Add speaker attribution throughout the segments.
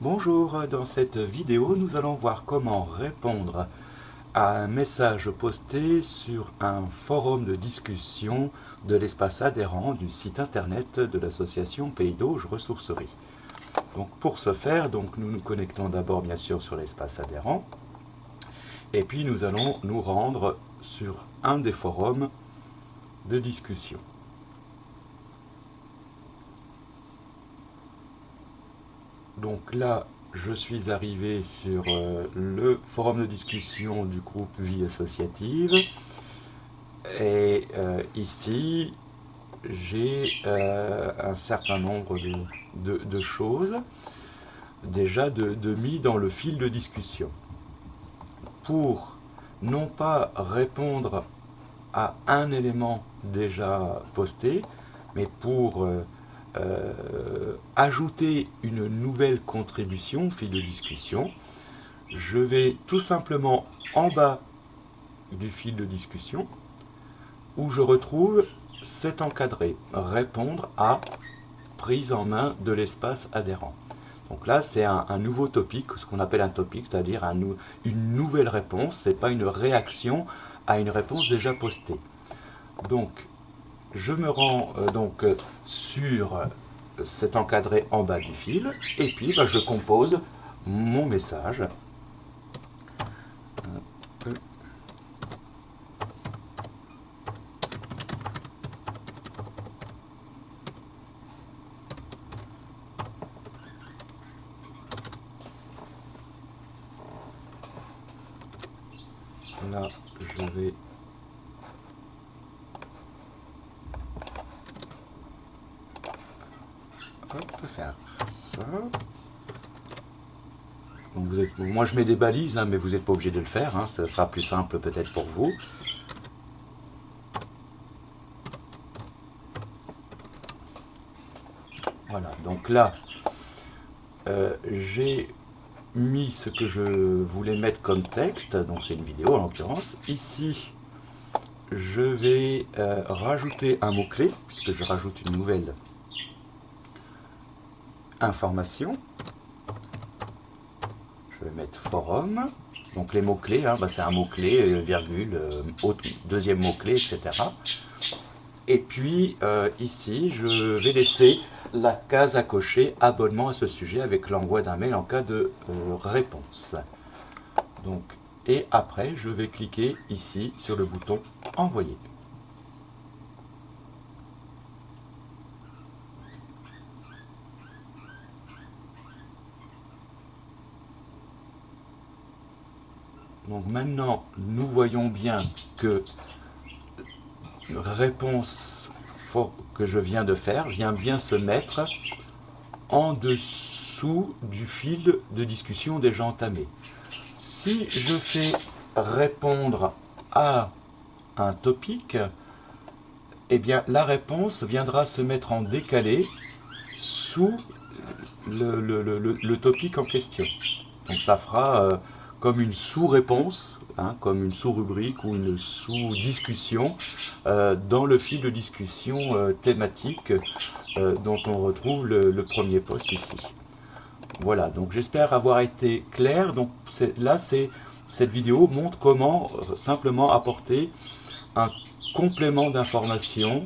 Speaker 1: Bonjour, dans cette vidéo, nous allons voir comment répondre à un message posté sur un forum de discussion de l'espace adhérent du site internet de l'association Pays d'Auge Ressourcerie. Donc pour ce faire, nous nous connectons d'abord bien sûr sur l'espace adhérent et puis nous allons nous rendre sur un des forums de discussion. Donc là, je suis arrivé sur le forum de discussion du groupe Vie Associative. Et ici, j'ai un certain nombre de choses déjà mis dans le fil de discussion. Pour non pas répondre à un élément déjà posté, mais pour ajouter une nouvelle contribution au fil de discussion, je vais tout simplement en bas du fil de discussion où je retrouve cet encadré, répondre à prise en main de l'espace adhérent. Donc là, c'est un nouveau topic, ce qu'on appelle un topic, c'est-à-dire une nouvelle réponse, ce n'est pas une réaction à une réponse déjà postée. Donc, je me rends sur cet encadré en bas du fil, et puis je compose mon message. Là, je vais faire ça. Donc moi je mets des balises, mais vous n'êtes pas obligé de le faire, ça sera plus simple peut-être pour vous. Voilà, donc là, j'ai mis ce que je voulais mettre comme texte, donc c'est une vidéo en l'occurrence. Ici, je vais rajouter un mot-clé, puisque je rajoute une nouvelle information. Je vais mettre forum. Donc les mots-clés, c'est un mot-clé, virgule, deuxième mot-clé, etc. Et puis ici, je vais laisser la case à cocher abonnement à ce sujet avec l'envoi d'un mail en cas de réponse. Donc, et après, je vais cliquer ici sur le bouton envoyer. Donc maintenant, nous voyons bien que réponse que je viens de faire vient bien se mettre en dessous du fil de discussion déjà entamé. Si je fais répondre à un topic, eh bien la réponse viendra se mettre en décalé sous le topic en question. Donc ça fera comme une sous-réponse, comme une sous-rubrique ou une sous-discussion dans le fil de discussion thématique dont on retrouve le premier post ici. Voilà, donc j'espère avoir été clair. Donc là, cette vidéo montre comment simplement apporter un complément d'information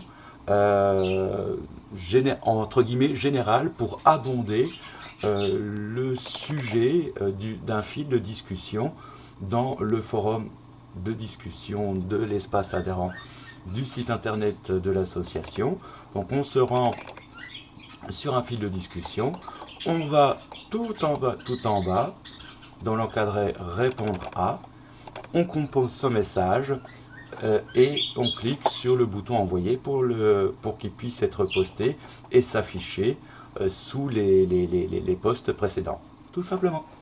Speaker 1: entre guillemets général pour abonder le sujet d'un fil de discussion dans le forum de discussion de l'espace adhérent du site internet de l'association. Donc on se rend sur un fil de discussion, on va tout en bas dans l'encadré répondre à, on compose son message et on clique sur le bouton envoyer pour qu'il puisse être posté et s'afficher sous les posts précédents, tout simplement.